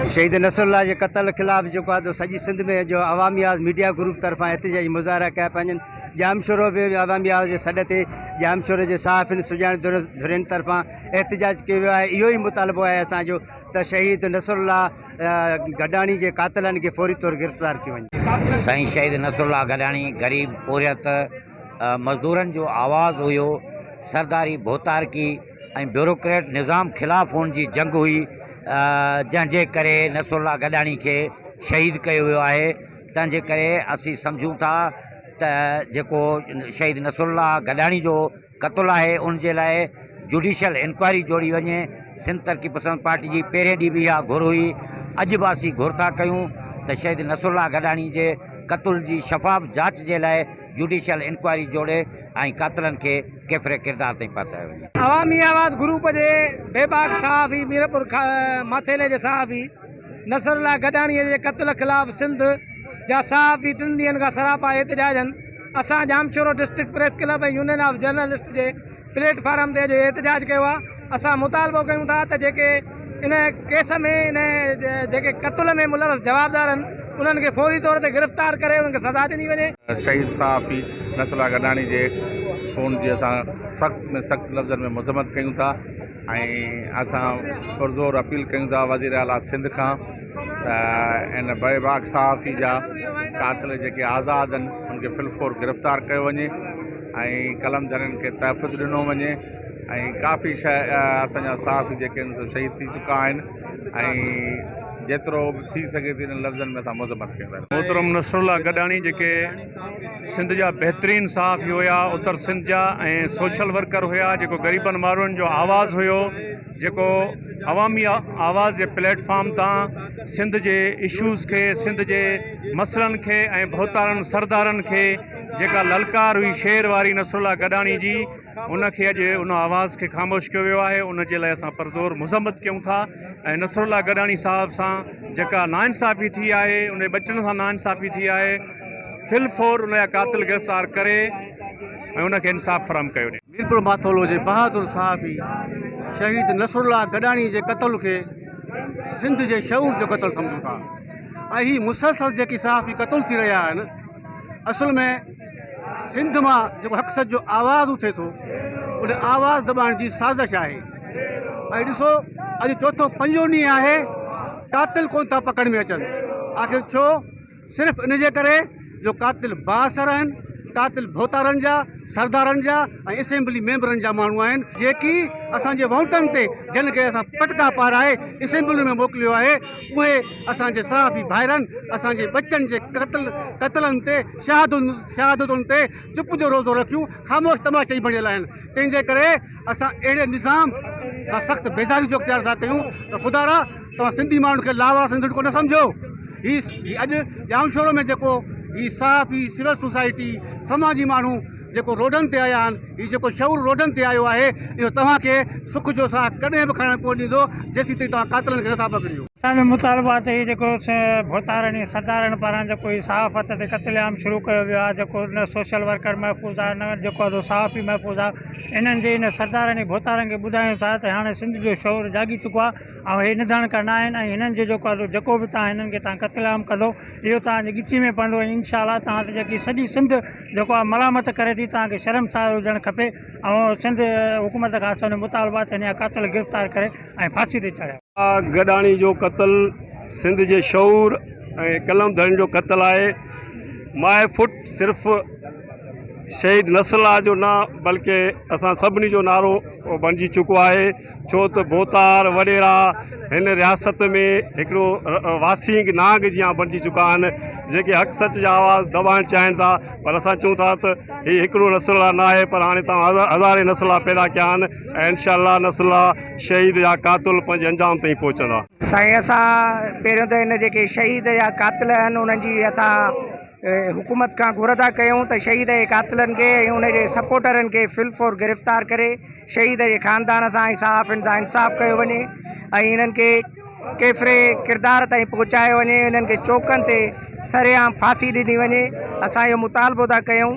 शहीद नसरुल्लाह के कत्ल खिलाफ जो सॼी सिंध में जो अवामी आवाज़ मीडिया ग्रुप तरफा एहतजाजी मुज़ाहरा कया पिया आहिनि। जामशोरो भी अवामी आवाज़ जे सॾ ते जामशोरो जे सहाफ़िन सुञाण धुरियुनि तरफा एहतजाज कयो वियो आहे। इहो ई मुतालबो आहे असांजो त शहीद नसरुल्लाह गडाणी जे कातिलनि खे फौरी तौर गिरफ़्तार कयो वञे। साईं शहीद नसरुल्लाह गडाणी गरीब पोरियत मज़दूरनि जो आवाज़ हुयो। सरदारी भोतारकी ऐं ब्यूरोक्रेट निज़ाम ख़िलाफ़ हुन जी जंग हुई, जंहिंजे करे नसरुल्लाह गडाणी खे शहीद कयो वियो आहे। तंहिंजे करे असीं सम्झूं था त जेको शहीद नसरुल्लाह गडाणी जो क़त्लु आहे उन जे लाइ जुडिशल इंक्वायरी जोड़ी वञे। सिंध तरक़ी पसंद पार्टी जी पहिरें ॾींहुं बि इहा घुर हुई, अॼु बि असीं घुर था कयूं त शहीद नसरुल्लाह गडाणी जे क़त्ल जी शफ़ाफ़ जांच जे लाइ जुडिशल इंक्वायरी जोड़े ऐं कातिलनि खे केतिरे किरदार ताईं पहुचायो वञे। अवामी आवाज़ ग्रुप जे बेबाक सहाफ़ी मीरपुर माथेले जे सहाफ़ी नसरुल्लाह गडाणीअ जे क़त्ल ख़िलाफ़ सिंध जा सहाफ़ी 3 ॾींहंनि खां सरापा एहतजाज आहिनि। असां जामशोरो डिस्ट्रिक्ट प्रेस क्लब ऐं union of journalist J platform ते एहतजाज कयो आहे। असां मुतालबो कयूं था त जेके इन केस में इन जेके क़त्ल में मुलवस जवाबदार आहिनि उन्हनि खे फौरी तौर ते गिरफ़्तार करे उन्हनि खे सज़ा ॾिनी वञे। शहीद सहाफ़ी नसरुल्लाह गडाणी जे खून जी असां सख़्त में सख़्त लफ़्ज़नि में मज़म्मत कयूं था ऐं असां पुरज़ोर अपील कयूं था वज़ीर आला सिंध खां त इन बेबाक सहाफ़ी जा कातिल जेके आज़ाद आहिनि उनखे फिलफोर गिरफ़्तार कयो वञे ऐं कलमधरनि खे तहफ़ुज़ ॾिनो वञे ऐं काफ़ी असांजा सहाफ़ी जेके आहिनि शहीद थी चुका आहिनि ऐं जेतिरो थी सघे थी इन लफ़्ज़नि में असां मज़म्मत कयूं था। मोहतरम नसरुल्लाह गडाणी जेके सिंध जा बहितरीन सहाफ़ी हुया, उत्तर सिंध जा ऐं सोशल वर्कर हुया, जेको ग़रीबनि माण्हुनि जो आवाज़ हुयो, जेको अवामी आवाज़ जे प्लेटफॉर्म तां सिंध जे इशूज़ खे, सिंध जे मसइलनि खे ऐं भोतारनि सरदारनि खे जेका ललकार हुई शेर वारी नसरुल्लाह गडाणी जी, उनखे अॼु उन आवाज़ खे ख़ामोश कयो वियो आहे। उन जे लाइ असां परज़ोर मुज़म्मत कयूं था ऐं नसरुल्लाह गडाणी साहिब सां जेका नाइंसाफ़ी थी आहे, उन बचनि सां नाइंसाफ़ी थी आहे, फिलफोर उन जा कातिल गिरफ़्तार करे ऐं उनखे इंसाफ़ फ़राहम कयो वञे। मीरपुर माथोलो जे बहादुर सहाफ़ी शहीद नसरुल्लाह गडाणी जे क़त्ल खे सिंध जे शऊर जो क़त्ल सम्झूं था ऐं हीअ मुसलसल जेकी सहाफ़ी क़त्ल थी रहिया आहिनि, असल में सिंध मां जेको हक़सत जो आवाज़ उथे थो उन आवाज़ दॿाइण जी साज़िश आहे। ऐं ॾिसो अॼु चोथों 5 ॾींहुं आहे, कातिल कोन था पकड़ में अचनि। आख़िर छो? सिर्फ़ु इन जे करे जो कातिल बासर आहिनि, कातिल भोतारनि जा, सरदारनि जा ऐं असेंबली मेंबरनि जा माण्हू आहिनि, जेकी असांजे वोटनि ते जिन खे असां पटका पाराए असेंबली में मोकिलियो आहे, उहे असांजे सहाफ़ी भाइरनि असांजे बचनि जे क़त्लनि ते शहादतुनि ते चुप जो रोज़ो रखियूं, ख़ामोश तमाशाई बणियल आहिनि। तंहिंजे करे असां अहिड़े निज़ाम खां सख़्तु बेज़ारी जो इख़्तियार था कयूं त ख़ुदा तव्हां सिंधी माण्हुनि खे लावारा सिंध कोन सम्झो। हीअ अॼु जामशोरो में जेको ही सहाफ़ी, सिविल सोसाइटी, समाजी माण्हू जेको रोडनि ते आया आहिनि, हीउ जेको शऊर रोडनि ते आयो आहे, इहो तव्हांखे सुख जो साह कॾहिं बि खणणु कोन ॾींदो जेसीं ताईं तव्हां कातिलनि खे नथा पकड़ियो। असांजो मुतालबो आहे त हीउ जेको भोतारनि सरदारनि पारां जेको हीउ सहाफ़त ते क़त्लेआम शुरू कयो वियो आहे, जेको न सोशल वर्कर महफ़ूज़ आहे, न जेको आहे सहाफ़ी महफ़ूज़ आहे, इन्हनि जे इन सरदारनि भोतारनि खे ॿुधायूं था त हाणे सिंध जो शौर जागी चुको आहे ऐं हे निधन करना आहिनि ऐं हिननि जो जेको बि तव्हां हिननि खे तव्हां क़त्लेआम कंदो इहो तव्हांजे ॻिची में पवंदो ऐं इंशाअल्लाह तव्हां ते जेकी सॼी सिंध जेको आहे मलामत करे थी, तव्हांखे शर्मसार हुजणु खपे ऐं सिंध हुकूमत खां असांजो मुतालबो आहे त हिन जा कातिल गिरफ़्तार करे ऐं फांसी ते चढ़ायो। गडाणी जो क़त्ल सिंध जे शऊर ऐं कलमधरनि जो क़त्ल आहे। माए फुट सिर्फ़ु शहीद नसरुल्लाह जो न बल्कि असां सभिनी जो नारो बणिजी चुको आहे, छो त भोतार वॾेरा हिन रियासत में हिकिड़ो वासींग नांग जीअं बणिजी चुका आहिनि, जेके हक़ सच जा आवाज़ दॿाइणु चाहिनि था। पर असां चऊं था त हीउ हिकिड़ो नसरुल्लाह न आहे, पर हाणे तव्हां हज़ारे नसरुल्लाह पैदा कया आहिनि ऐं इनशाअल्लाह नसरुल्लाह शहीद या कातिल पंहिंजे अंजाम ताईं पहुचंदा। साईं असां पहिरियों त हिन जेके शहीद या कातिल आहिनि उन्हनि जी असां हुकूमत खां घुर था कयूं त शहीद जे कातिलनि खे ऐं उनजे सपोर्टरनि खे फिलफोर गिरफ़्तार करे शहीद जे ख़ानदान सां ऐं सहाफ़िन सां इंसाफ़ कयो वञे ऐं हिननि खे केतिरे किरदार ताईं पहुचायो वञे, हिननि खे चौकनि ते सरेआम फांसी ॾिनी वञे। असां इहो मुतालबो था कयूं।